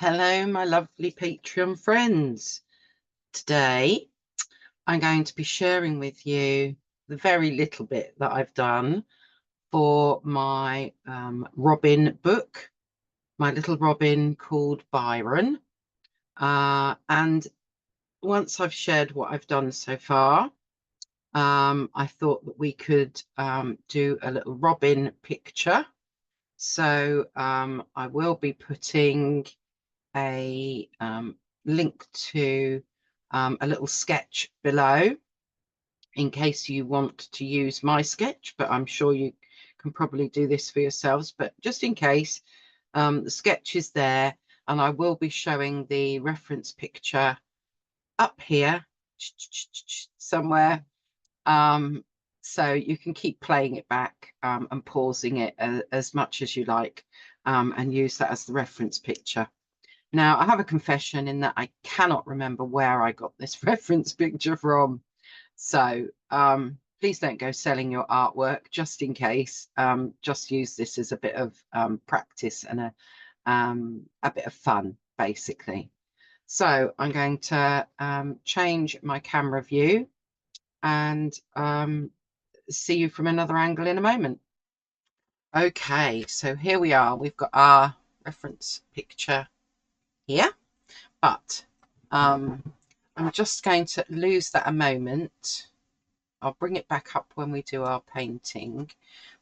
Hello, my lovely Patreon friends. Today, I'm going to be sharing with you the very little bit that I've done for my Robin book, my little Robin called Byron. And once I've shared what I've done so far, I thought that we could do a little Robin picture. So I will be putting a link to a little sketch below in case you want to use my sketch, but I'm sure you can probably do this for yourselves. But just in case, the sketch is there, and I will be showing the reference picture up here somewhere, so you can keep playing it back and pausing it as much as you like, and use that as the reference picture. Now, I have a confession in that I cannot remember where I got this reference picture from. So please don't go selling your artwork, just in case. Just use this as a bit of practice and a bit of fun, basically. So I'm going to change my camera view and see you from another angle in a moment. Okay, so here we are. We've got our reference picture here, but I'm just going to lose that a moment. I'll bring it back up when we do our painting,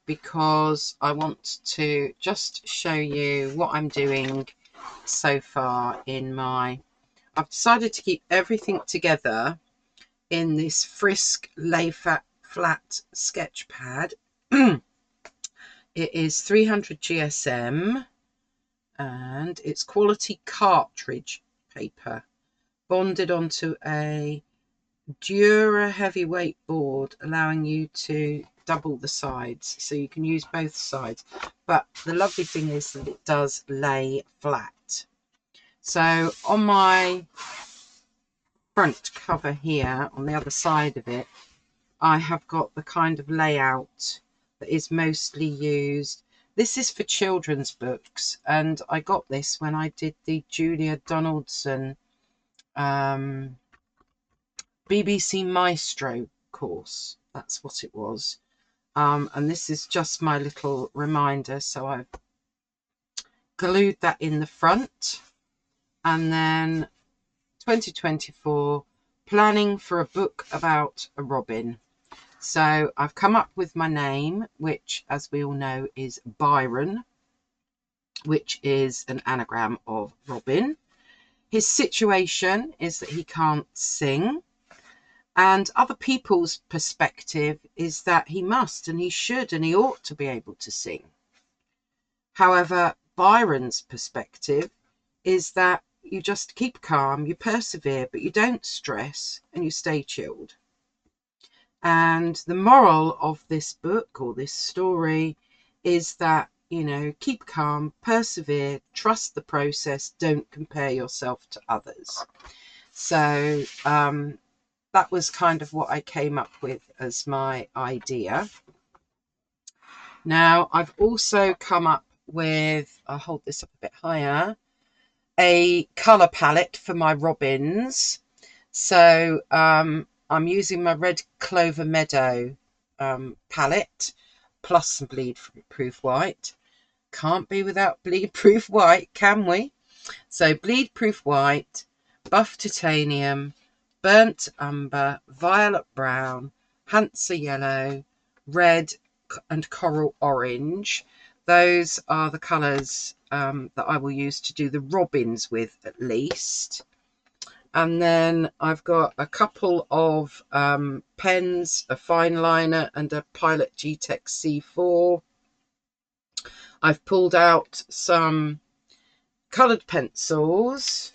because I want to just show you what I'm doing so far in my... I've decided to keep everything together in this Frisk Lay Flat sketch pad. It is 300 GSM and it's quality cartridge paper bonded onto a Dura heavyweight board, allowing you to double the sides, so you can use both sides. But the lovely thing is that it does lay flat. So on my front cover here, on the other side of it, I have got the kind of layout that is mostly used. This is for children's books, and I got this when I did the Julia Donaldson BBC Maestro course. That's what it was. And this is just my little reminder. So I've glued that in the front. And then 2024, planning for a book about a robin. So I've come up with my name, which, as we all know, is Byron, which is an anagram of Robin. His situation is that he can't sing, and other people's perspective is that he must and he should and he ought to be able to sing. However, Byron's perspective is that you just keep calm, you persevere, but you don't stress and you stay chilled. And the moral of this book, or this story, is that, you know, keep calm, persevere, trust the process, don't compare yourself to others. So that was kind of what I came up with as my idea. Now, I've also come up with, I'll hold this up a bit higher, a colour palette for my robins. So I'm using my Red Clover Meadow palette, plus some bleed proof white. Can't be without bleed proof white, can we? So bleed proof white, buff titanium, burnt umber, violet brown, Hansa yellow, red and coral orange. Those are the colours that I will use to do the robins with, at least. And then I've got a couple of pens, a fine liner and a Pilot G-Tex C4. I've pulled out some coloured pencils,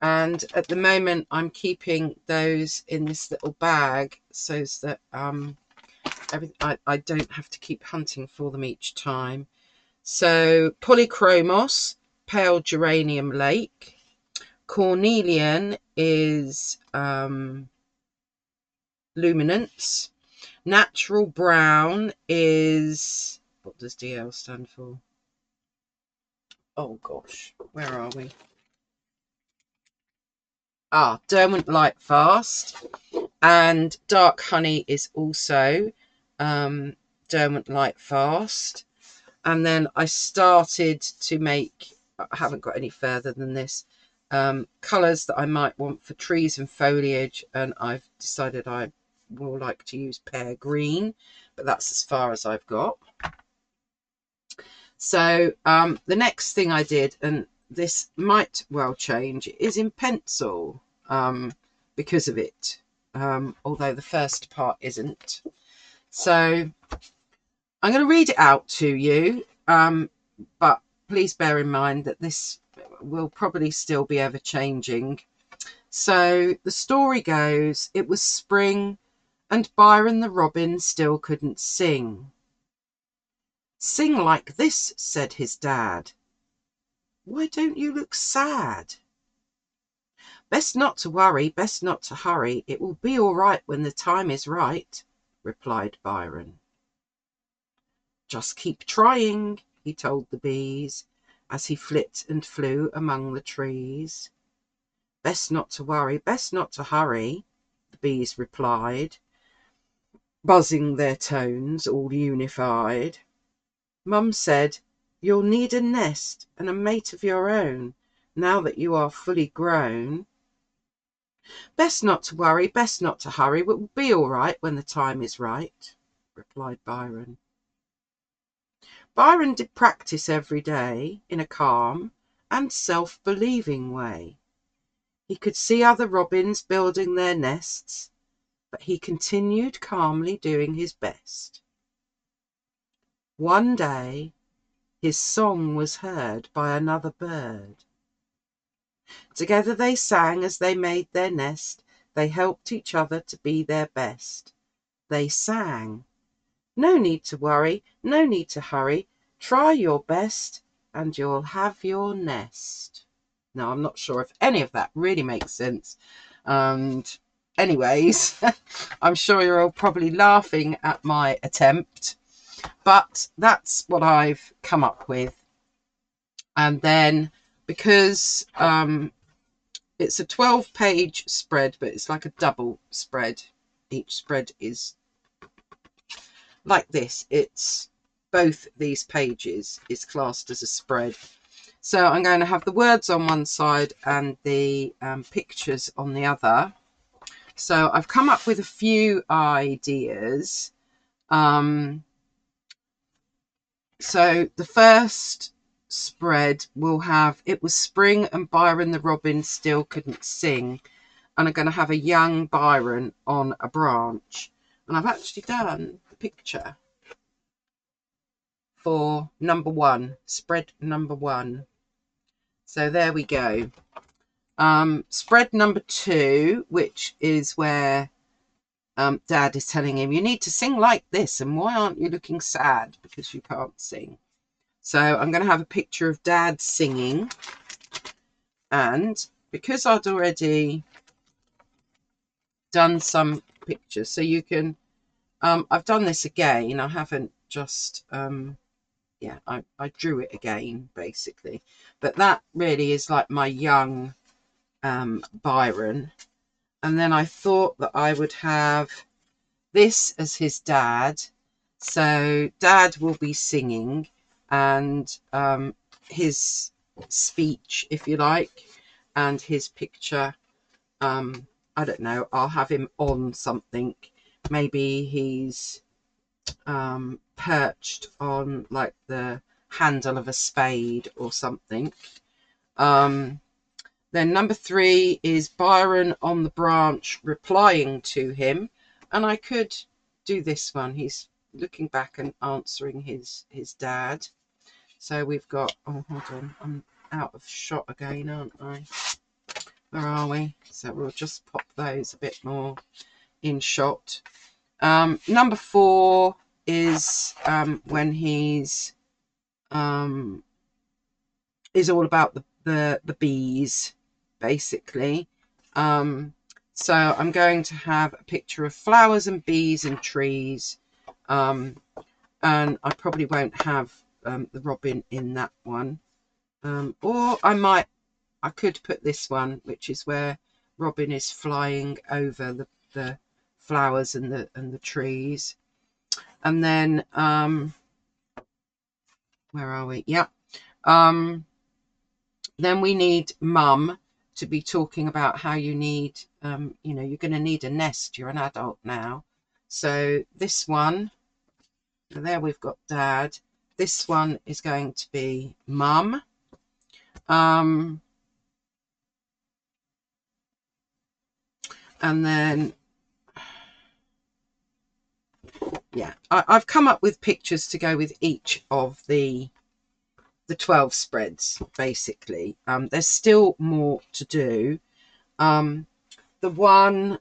and at the moment I'm keeping those in this little bag so that I don't have to keep hunting for them each time. So Polychromos, Pale Geranium Lake. Cornelian is Luminance. Natural Brown is, what does DL stand for? Oh gosh, where are we? Derwent Light Fast, and Dark Honey is also Derwent Light Fast. And then I started to make, I haven't got any further than this, colours that I might want for trees and foliage, and I've decided I will like to use pear green, but that's as far as I've got. So the next thing I did, and this might well change, is in pencil because of it, although the first part isn't. So I'm going to read it out to you, but please bear in mind that this will probably still be ever changing. So the story goes, it was spring and Byron the robin still couldn't sing. Sing like this, said his dad. Why don't you look sad? Best not to worry, best not to hurry. It will be all right when the time is right, replied Byron. Just keep trying, he told the bees, as he flit and flew among the trees. Best not to worry, best not to hurry, the bees replied, buzzing their tones all unified. Mum said, you'll need a nest and a mate of your own, now that you are fully grown. Best not to worry, best not to hurry, it will be all right when the time is right, replied Byron. Byron did practice every day in a calm and self-believing way. He could see other robins building their nests, but he continued calmly doing his best. One day, his song was heard by another bird. Together they sang as they made their nest. They helped each other to be their best. They sang, no need to worry, no need to hurry. Try your best and you'll have your nest. Now, I'm not sure if any of that really makes sense. And anyways, I'm sure you're all probably laughing at my attempt, but that's what I've come up with. And then because it's a 12-page spread, but it's like a double spread. Each spread is like this. It's both these pages is classed as a spread. So I'm going to have the words on one side and the pictures on the other. So I've come up with a few ideas. So the first spread will have, it was spring and Byron the robin still couldn't sing. And I'm going to have a young Byron on a branch. And I've actually done the picture for number one, spread number one. So there we go. Spread number two, which is where Dad is telling him, you need to sing like this, and why aren't you looking sad because you can't sing? So I'm going to have a picture of Dad singing, and because I'd already done some pictures, so you can I've done this again. I haven't just yeah, I drew it again basically, but that really is like my young Byron. And then I thought that I would have this as his dad. So Dad will be singing, and his speech, if you like, and his picture, I don't know, I'll have him on something. Maybe he's perched on like the handle of a spade or something. Then number three is Byron on the branch replying to him. And I could do this one. He's looking back and answering his dad. So we've got, oh, hold on, I'm out of shot again, aren't I? Where are we? So we'll just pop those a bit more in shot. Number four is when he's is all about the bees, basically. So I'm going to have a picture of flowers and bees and trees, and I probably won't have the robin in that one, or I could put this one, which is where robin is flying over the flowers and the trees. And then where are we? Yeah. Then we need mum to be talking about how you need, you know, you're going to need a nest. You're an adult now. So this one, there we've got dad. This one is going to be mum. And then, yeah, I've come up with pictures to go with each of the 12 spreads, basically. There's still more to do. The one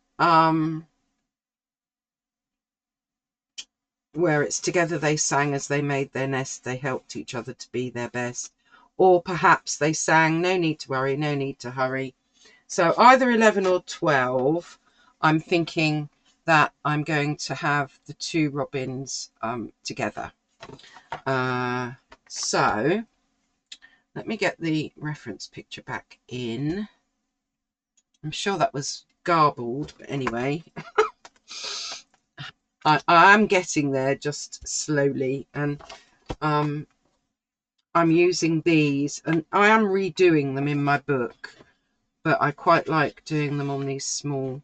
where it's together they sang as they made their nest, they helped each other to be their best. Or perhaps they sang, no need to worry, no need to hurry. So either 11 or 12, I'm thinking that I'm going to have the two robins together. So let me get the reference picture back in. I'm sure that was garbled, but anyway. I am getting there just slowly, and I'm using these, and I am redoing them in my book, but I quite like doing them on these small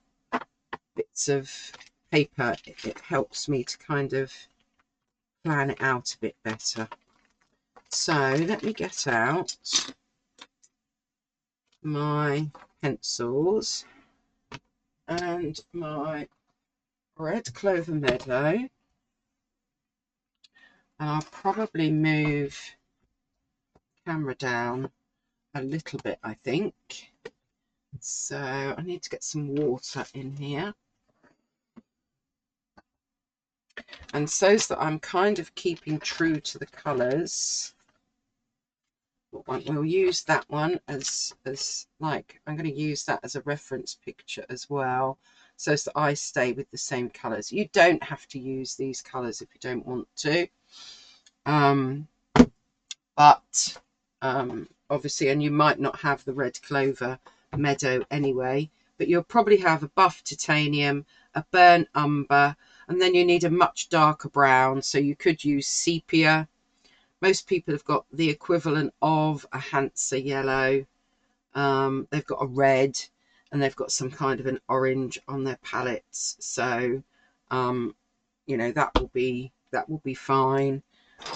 bits of paper. It helps me to kind of plan it out a bit better. So let me get out my pencils and my red clover meadow, and I'll probably move the camera down a little bit, I think. So I need to get some water in here, and so that I'm kind of keeping true to the colours. We'll use that one as like, I'm going to use that as a reference picture as well, so that I stay with the same colours. You don't have to use these colours if you don't want to, but obviously, and you might not have the red clover meadow anyway, but you'll probably have a buff titanium, a burnt umber, and then you need a much darker brown, so you could use sepia. Most people have got the equivalent of a Hansa yellow. They've got a red, and they've got some kind of an orange on their palettes. So, you know, that will be fine.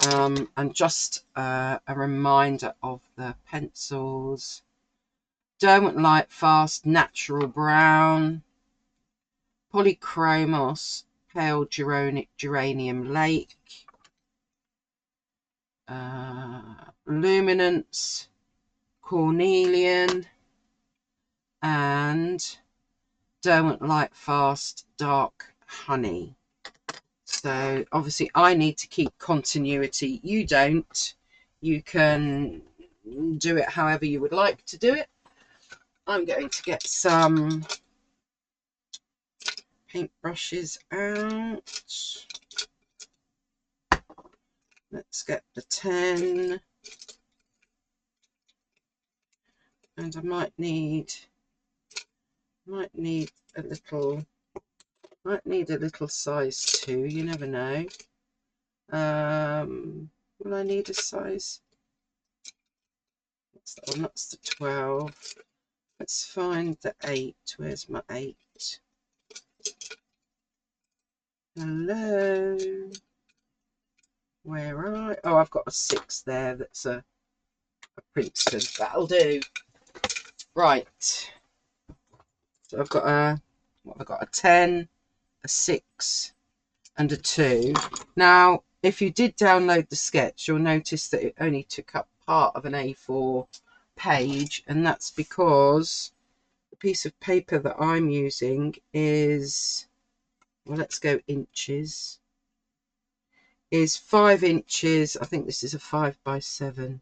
And just a reminder of the pencils: Derwent Light Fast Natural Brown, Polychromos Pale Geranium Lake, Luminance Cornelian, and Derwent Light Fast Dark Honey. So obviously I need to keep continuity. You don't. You can do it however you would like to do it. I'm going to get some paintbrushes out. Let's get the 10. And I might need a little, size 2, you never know. Will I need a size? What's that one? That's the 12. Let's find the 8. Where's my 8? Hello. Where are I? Oh, I've got a 6 there. That's a Princeton. That'll do. Right. So I've got a 10, a 6, and a 2. Now, if you did download the sketch, you'll notice that it only took up part of an A4 page, and that's because the piece of paper that I'm using is, well, let's go inches, is 5 inches. I think this is a 5 by 7.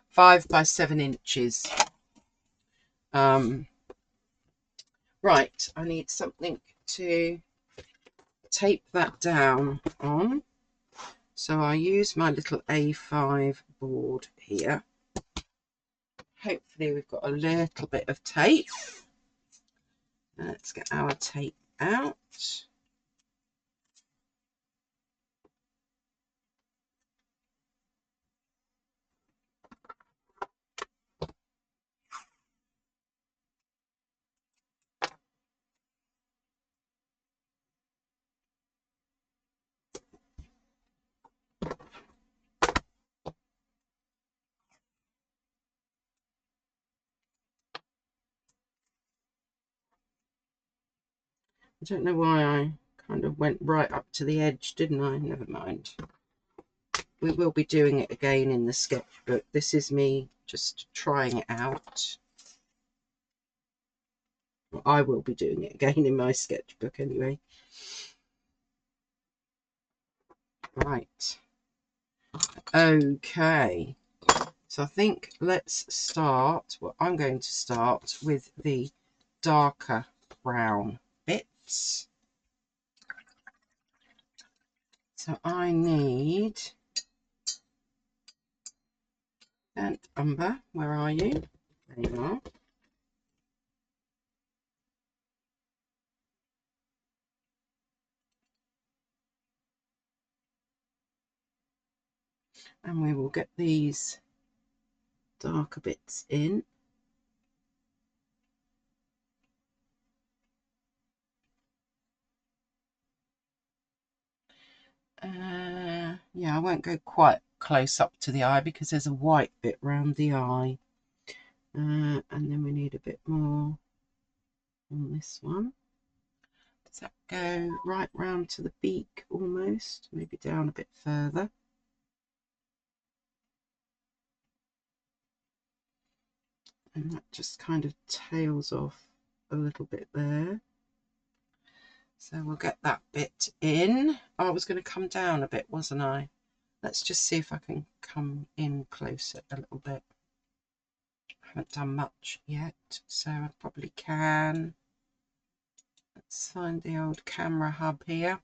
5 by 7 inches. Right, I need something to tape that down on. So I use my little A5 board here. Hopefully we've got a little bit of tape. Let's get our tape out. I don't know why I kind of went right up to the edge, didn't I? Never mind. We will be doing it again in the sketchbook. This is me just trying it out. Well, I will be doing it again in my sketchbook anyway. Right. Okay. So I think let's start. Well, I'm going to start with the darker brown bits. So I need burnt umber. Where are you? There you are. And we will get these darker bits in. Yeah, I won't go quite close up to the eye because there's a white bit around the eye. And then we need a bit more on this one. Does that go right round to the beak almost? Maybe down a bit further. And that just kind of tails off a little bit there. So we'll get that bit in. Oh, I was going to come down a bit, wasn't I? Let's just see if I can come in closer a little bit. I haven't done much yet, so I probably can. Let's find the old camera hub here.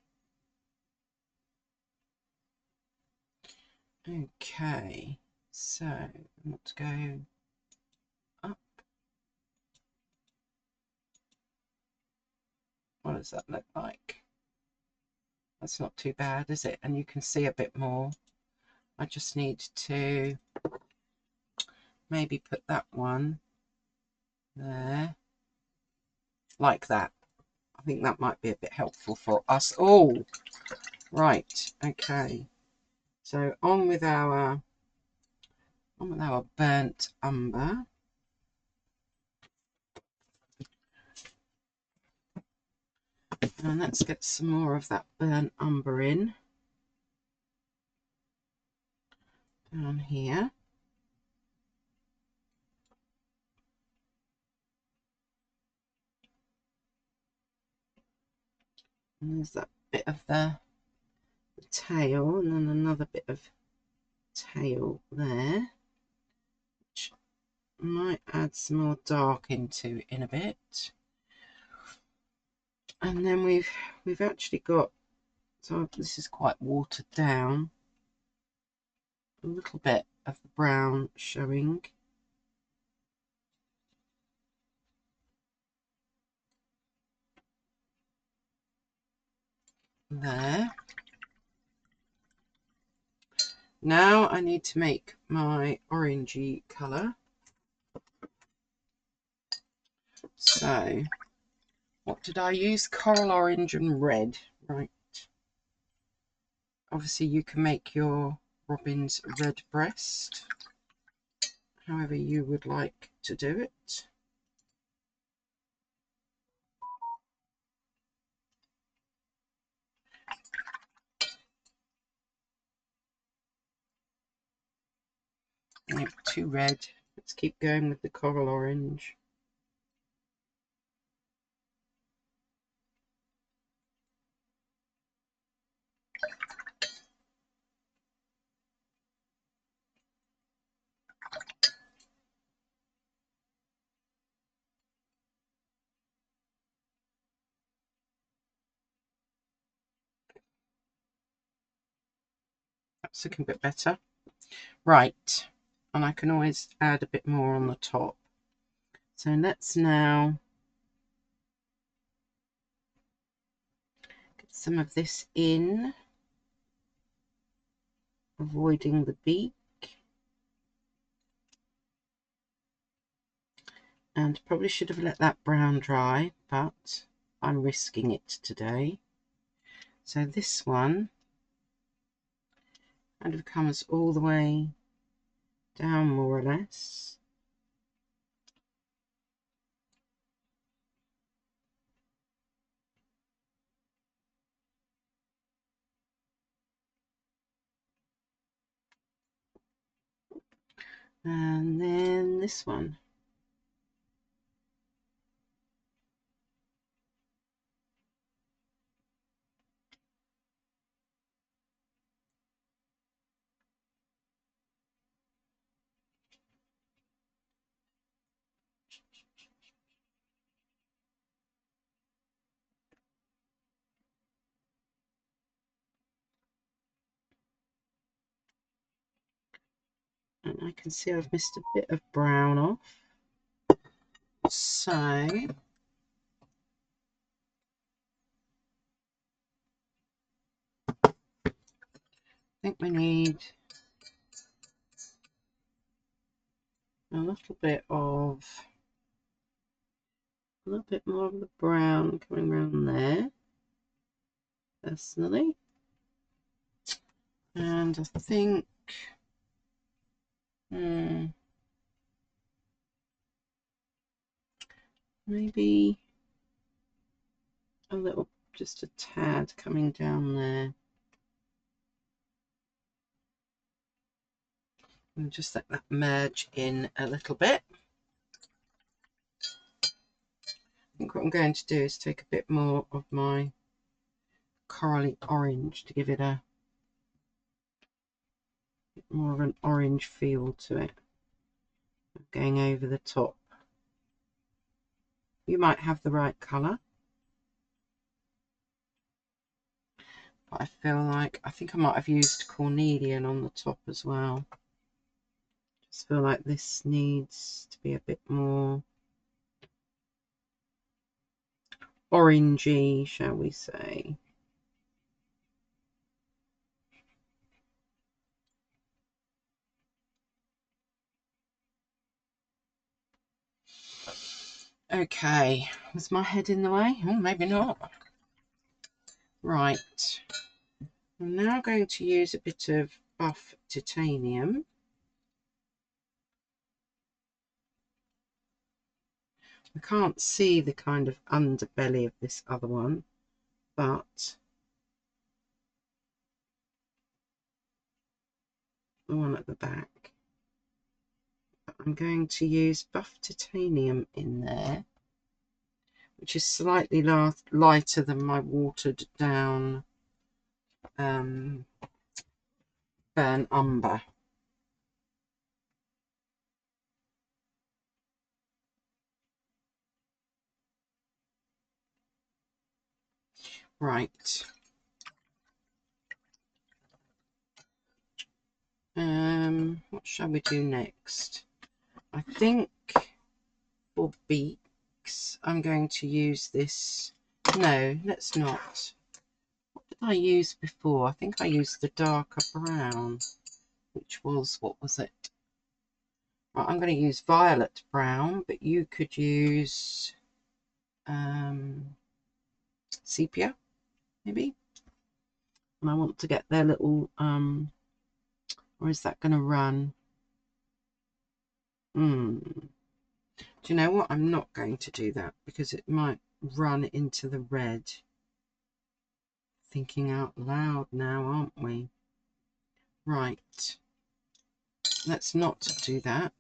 Okay, so I want to go up. What does that look like? That's not too bad, is it? And you can see a bit more. I just need to maybe put that one there, like that. I think that might be a bit helpful for us. Oh, right, okay. So on with our burnt umber. And let's get some more of that burnt umber in. Down here. And there's that bit of the tail, and then another bit of tail there, which might add some more dark into in a bit. And then we've actually got, so this is quite watered down, a little bit of the brown showing. There. Now I need to make my orangey colour. So what did I use? Coral orange and red. Right. Obviously you can make your robin's red breast however you would like to do it. Nope, too red. Let's keep going with the coral orange. That's looking a bit better. Right, and I can always add a bit more on the top. So let's now some of this in, avoiding the beak. And probably should have let that brown dry, but I'm risking it today. So this one kind of comes all the way down, more or less. And then this one. And I can see I've missed a bit of brown off. So I think we need a little bit more of the brown coming around there, personally. And I think maybe a little, just a tad coming down there. And just let that merge in a little bit. I think what I'm going to do is take a bit more of my corally orange to give it a bit more of an orange feel to it, going over the top. You might have the right colour, but I feel like I think I might have used cornelian on the top as well. Just feel like this needs to be a bit more orangey, shall we say. Okay, was my head in the way? Oh, maybe not. Right, I'm now going to use a bit of buff titanium. I can't see the kind of underbelly of this other one, but the one at the back. I'm going to use buff titanium in there, which is slightly lighter than my watered down burnt umber. Right. What shall we do next? I think for beaks, I'm going to use this. No, let's not. What did I use before? I think I used the darker brown, which was, what was it? Right, I'm going to use violet brown, but you could use sepia, maybe. And I want to get their little, or is that going to run? Do you know what? I'm not going to do that because it might run into the red. Thinking out loud now, aren't we? Right. Let's not do that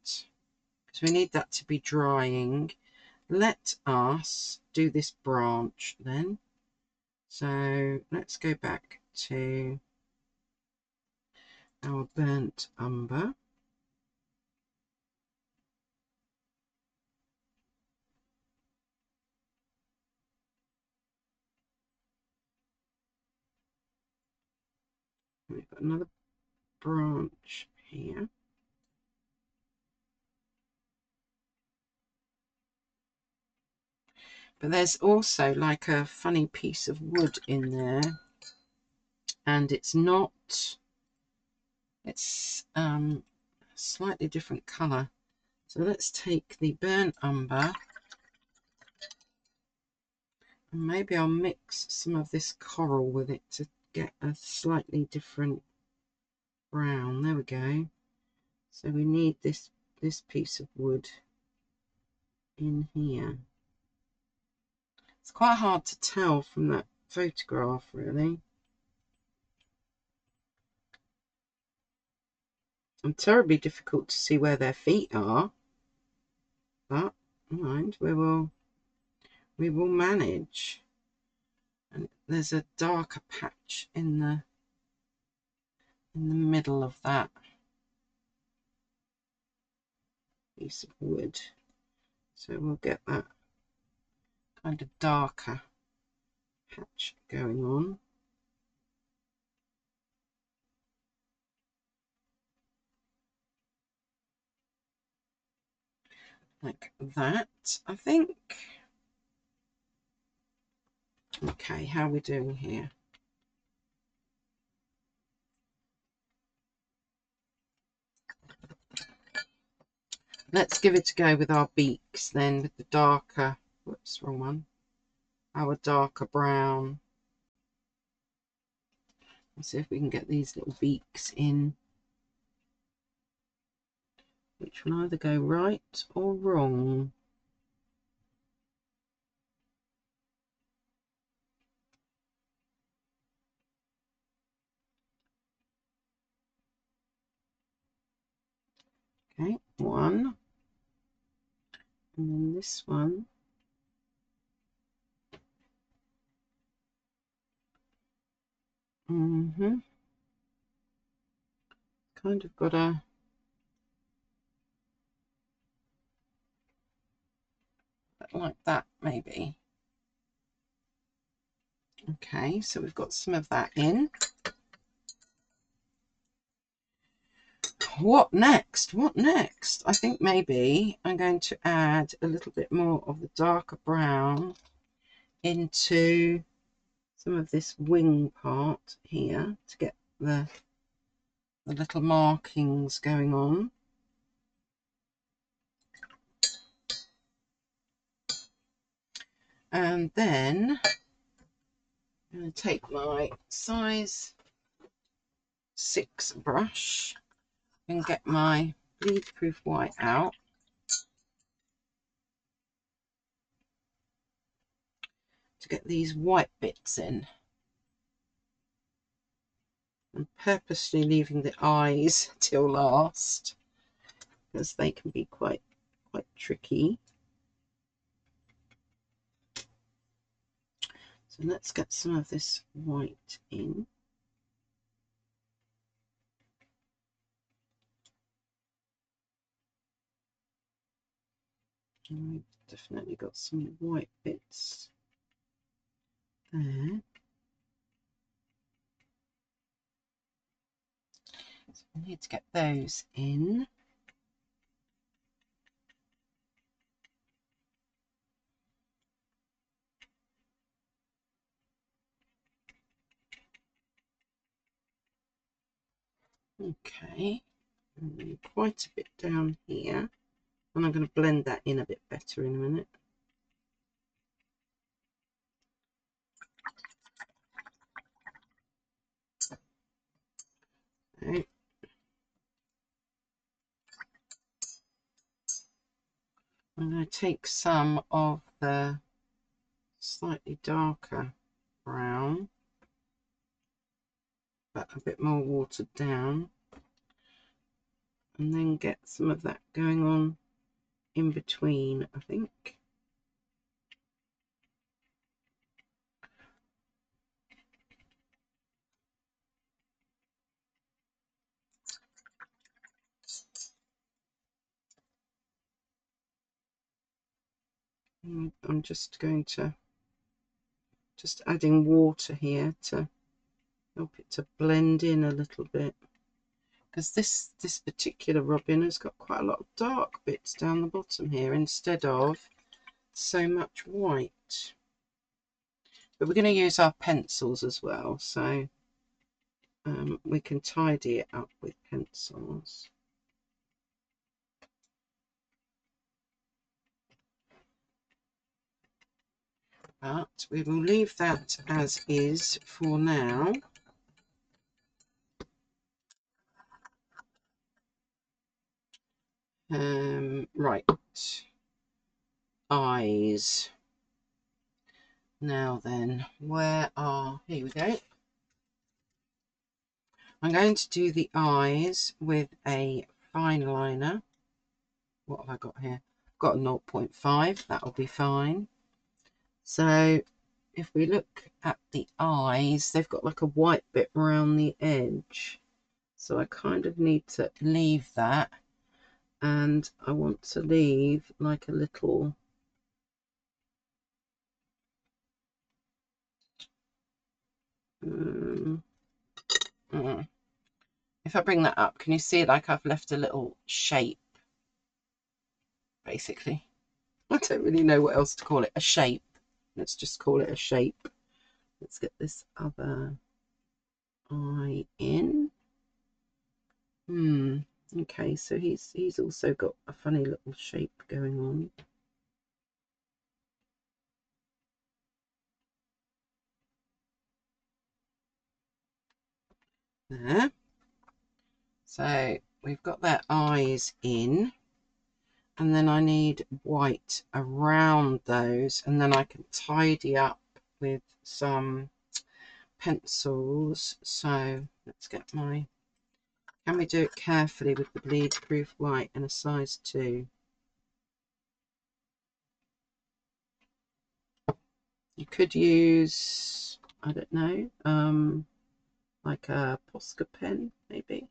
because we need that to be drying. Let us do this branch then. So let's go back to our burnt umber. We've got another branch here. But there's also like a funny piece of wood in there, and it's not, it's slightly different colour. So let's take the burnt umber, and maybe I'll mix some of this coral with it to get a slightly different brown. There we go. So we need this piece of wood in here. It's quite hard to tell from that photograph, really. And terribly difficult to see where their feet are, but mind, we will manage. And there's a darker patch in the middle of that piece of wood, so we'll get that kind of darker patch going on. Like that, I think. Okay, how are we doing here? Let's give it a go with our beaks then, with the darker, whoops, wrong one, our darker brown. Let's see if we can get these little beaks in, which will either go right or wrong. Okay, one, and then this one. Kind of got a like that, maybe. Okay, so we've got some of that in. What next? What next? I think maybe I'm going to add a little bit more of the darker brown into some of this wing part here to get the little markings going on. And then I'm going to take my size 6 brush and get my bleed proof white out to get these white bits in. I'm purposely leaving the eyes till last because they can be quite tricky. So let's get some of this white in. And we've definitely got some white bits there. So we need to get those in. Okay, and quite a bit down here, and I'm going to blend that in a bit better in a minute. Okay. I'm going to take some of the slightly darker brown, but a bit more watered down, and then get some of that going on in between, I think. I'm just going to adding water here to help it to blend in a little bit, because this particular robin has got quite a lot of dark bits down the bottom here instead of so much white. But we're going to use our pencils as well, so we can tidy it up with pencils. But we will leave that as is for now. Right, eyes. Now then, here we go. I'm going to do the eyes with a fine liner. What have I got here? Got a 0.5, that'll be fine. So if we look at the eyes, they've got like a white bit around the edge. So I kind of need to leave that. And I want to leave like a little if I bring that up, can you see like I've left a little shape, basically? I don't really know what else to call it. A shape. Let's just call it a shape. Let's get this other eye in. Okay, so he's also got a funny little shape going on. There. So we've got their eyes in, and then I need white around those, and then I can tidy up with some pencils. So let's get my, can we do it carefully with the bleed proof white and a size 2? You could use, I don't know, like a Posca pen maybe.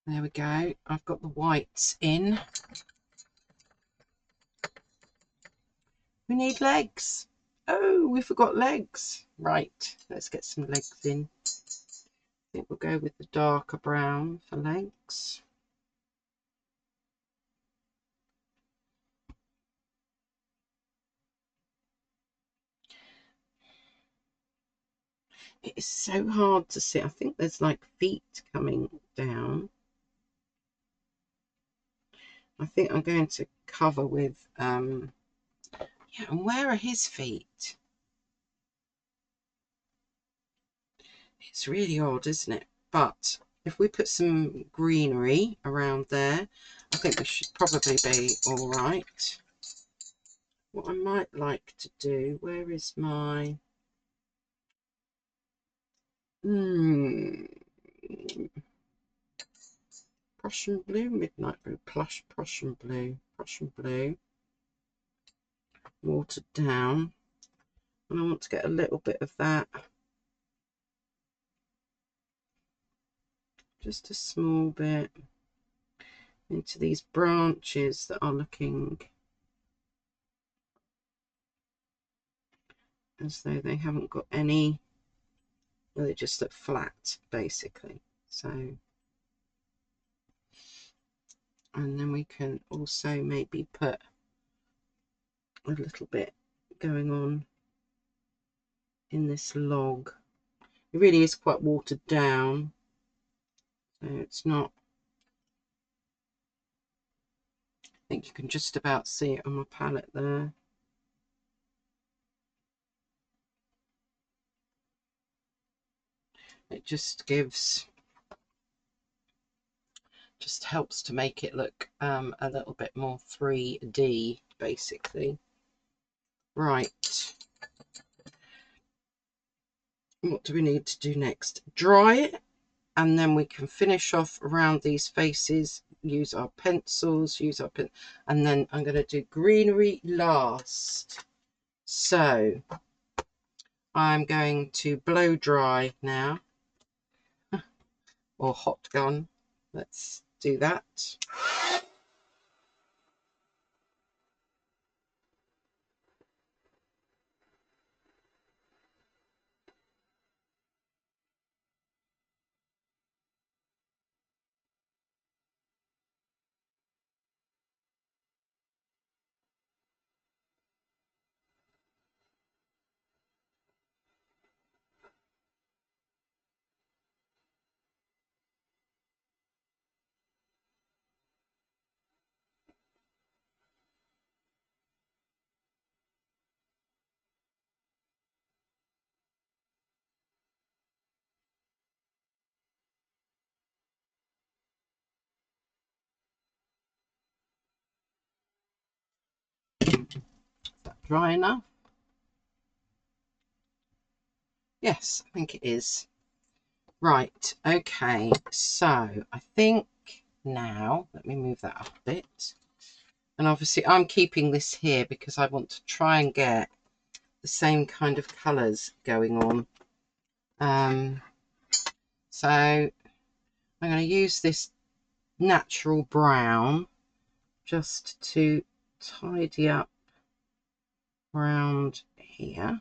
There we go. I've got the whites in. We need legs. Oh, we forgot legs. Right, let's get some legs in. I think we'll go with the darker brown for legs. It is so hard to see. I think there's like feet coming down. I think I'm going to cover with, yeah, and where are his feet? It's really odd, isn't it? But if we put some greenery around there, I think we should probably be all right. What I might like to do, where is my... Prussian blue, midnight blue, Prussian blue, watered down. And I want to get a little bit of that, just a small bit, into these branches that are looking as though they haven't got any, well, they just look flat basically. So, and then we can also maybe put a little bit going on in this log. It really is quite watered down, so it's not, I think you can just about see it on my palette there. It just gives, just helps to make it look a little bit more 3D basically. Right, what do we need to do next? Dry it, and then we can finish off around these faces, use our pencils, and then I'm going to do greenery last. So I'm going to blow dry now, or hot gun. Let's do that. dry enough? Yes, I think it is. Right, okay, so I think now, let me move that up a bit. And obviously I'm keeping this here because I want to try and get the same kind of colours going on. So I'm going to use this natural brown just to tidy up around here,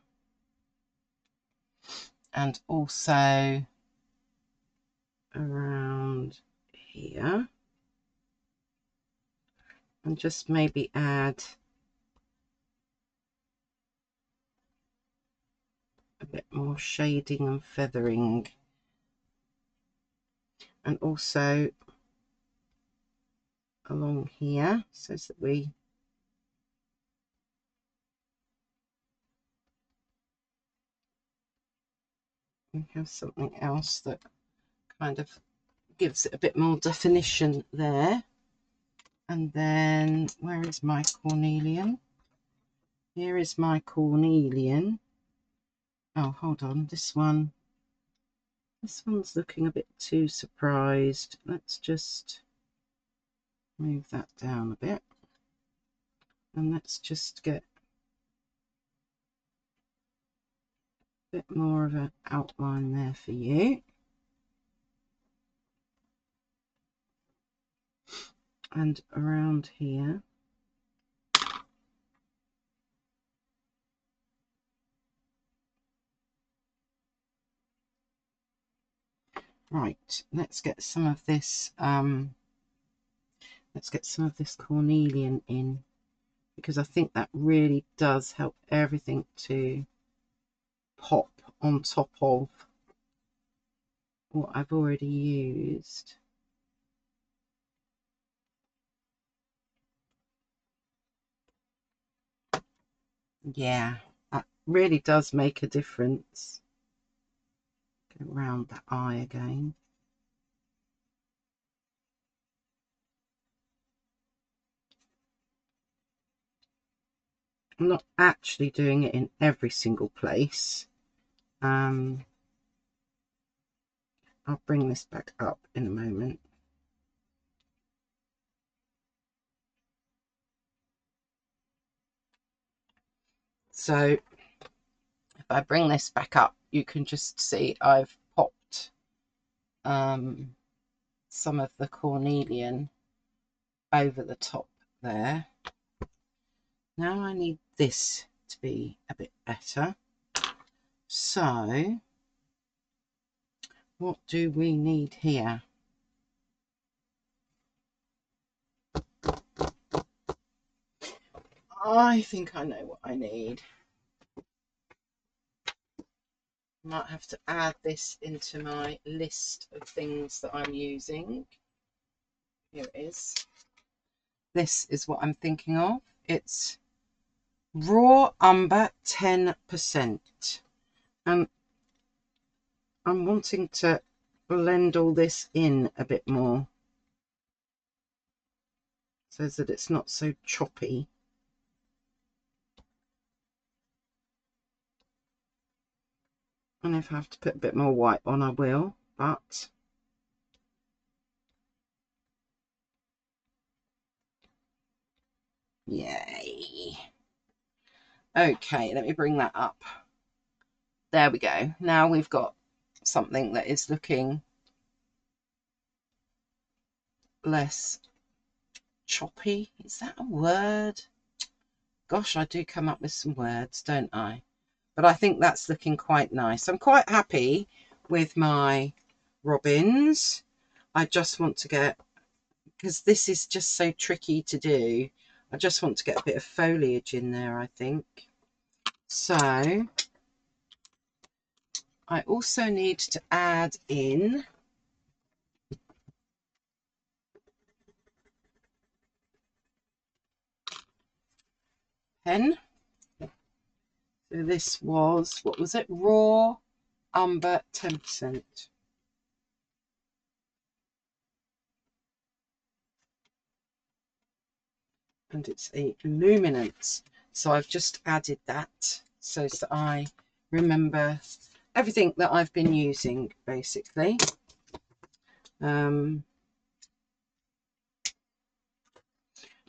and also around here, and just maybe add a bit more shading and feathering, and also along here so that we have something else that kind of gives it a bit more definition there. And then where is my cornelian? Here is my cornelian. Oh, hold on, this one's looking a bit too surprised. Let's just move that down a bit, and let's just get a bit more of an outline there for you. And around here. Right, let's get some of this cornelian in, because I think that really does help everything to pop on top of what I've already used. Yeah, that really does make a difference. Go around the eye again. I'm not actually doing it in every single place. I'll bring this back up in a moment. So if I bring this back up, you can just see I've popped some of the cornelian over the top there. Now I need this to be a bit better. So what do we need here? I think I know what I need. I might have to add this into my list of things that I'm using. Here it is. This is what I'm thinking of. It's raw umber 10%. And I'm wanting to blend all this in a bit more so that it's not so choppy. And if I have to put a bit more white on, I will, but yay. Okay, let me bring that up. There we go. Now we've got something that is looking less choppy. Is that a word? Gosh, I do come up with some words, don't I? But I think that's looking quite nice. I'm quite happy with my robins. I just want to get, because this is just so tricky to do, I just want to get a bit of foliage in there, I think. So I also need to add in pen. So this was, what was it? Raw umber 10%. And it's a luminance. So I've just added that so that I remember everything that I've been using, basically.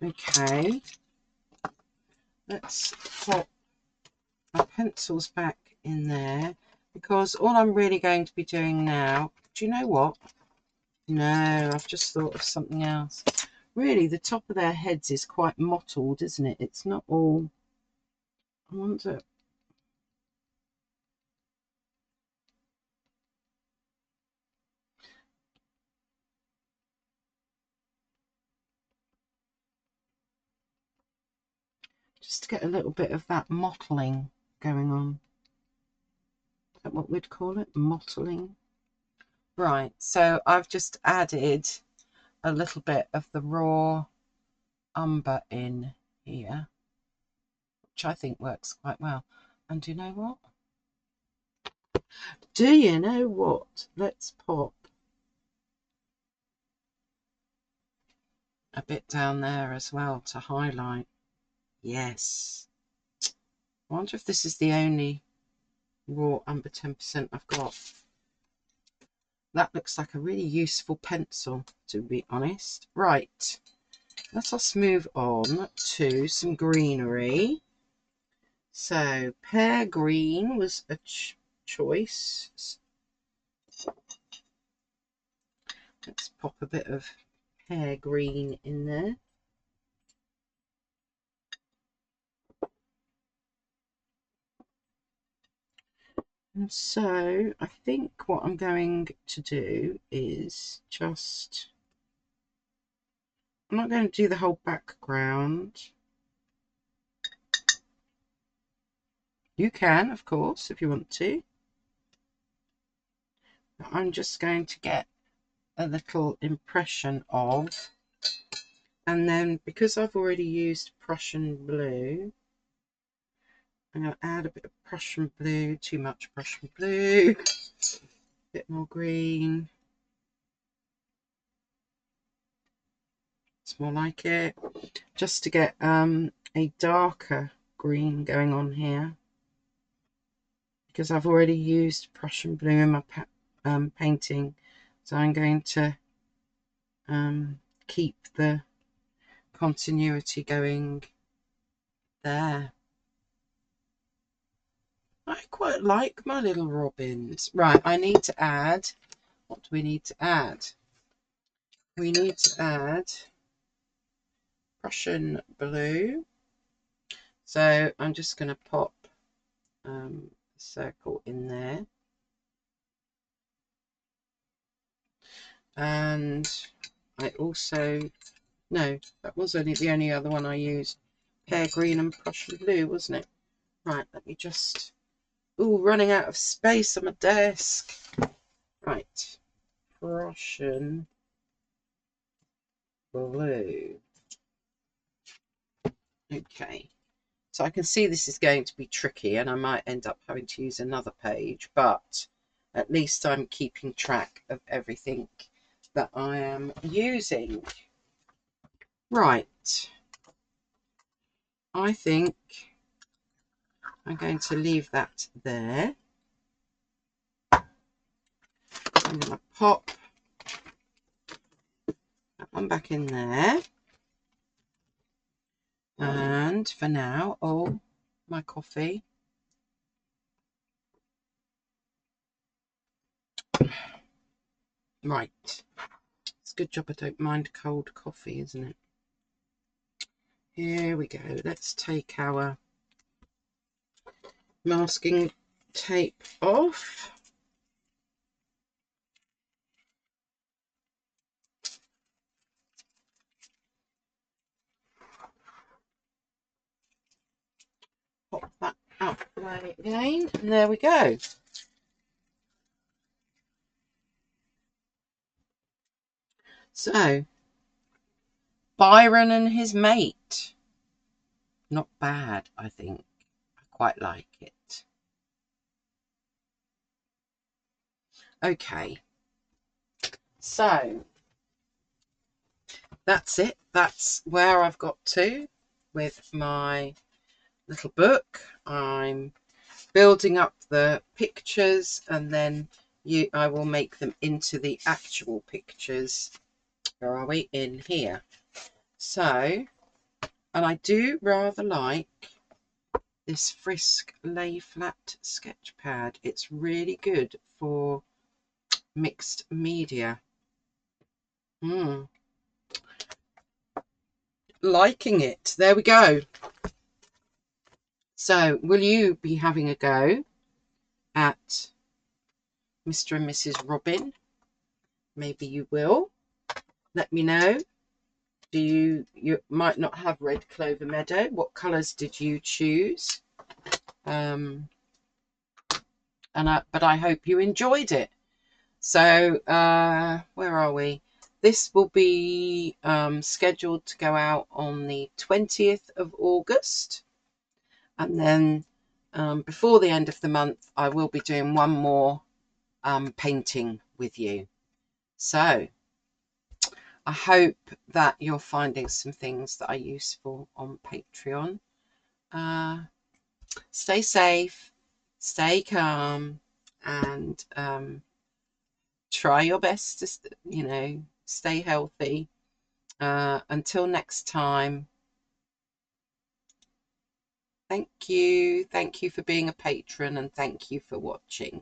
Okay, let's pop my pencils back in there, because all I'm really going to be doing now, do you know what? No, I've just thought of something else. Really, the top of their heads is quite mottled, isn't it? It's not all... I wonder... just to get a little bit of that mottling going on. Is that what we'd call it? Mottling. Right, so I've just added a little bit of the raw umber in here, which I think works quite well. And do you know what? Do you know what? Let's pop a bit down there as well to highlight. Yes. I wonder if this is the only raw umber 10% I've got. That looks like a really useful pencil, to be honest. Right, let us move on to some greenery. So pear green was a choice. Let's pop a bit of pear green in there. And so I think what I'm going to do is just... I'm not going to do the whole background. You can, of course, if you want to. But I'm just going to get a little impression of, and then because I've already used Prussian blue, I'm going to add a bit of Prussian blue, too much Prussian blue, a bit more green. It's more like it, just to get a darker green going on here, because I've already used Prussian blue in my painting, so I'm going to keep the continuity going there. I quite like my little robins. Right, I need to add, what do we need to add? We need to add Prussian blue. So I'm just going to pop a circle in there. And I also, no, that was only the only other one I used. Pear green and Prussian blue, wasn't it? Right, let me just... Ooh, running out of space on my desk. Right, Prussian blue. Okay, so I can see this is going to be tricky and I might end up having to use another page, but at least I'm keeping track of everything that I am using. Right, I think I'm going to leave that there. I'm going to pop that one back in there. And for now, oh, my coffee. Right. It's a good job I don't mind cold coffee, isn't it? Here we go. Let's take our masking tape off. Pop that out the way again, and there we go. So, Byron and his mate. Not bad, I think. I quite like it. Okay. So, that's it. That's where I've got to with my little book. I'm building up the pictures, and then I will make them into the actual pictures. Where are we? In here. So, and I do rather like this Frisk lay flat sketch pad. It's really good for mixed media. Liking it. There we go. So will you be having a go at Mr. and Mrs. Robin? Maybe you will. Let me know. You might not have red clover meadow. What colours did you choose? But I hope you enjoyed it. So where are we? This will be scheduled to go out on the 20th of August. And then before the end of the month, I will be doing one more painting with you. So I hope that you're finding some things that are useful on Patreon. Stay safe, stay calm, and try your best to, stay healthy. Until next time, thank you. Thank you for being a patron, and thank you for watching.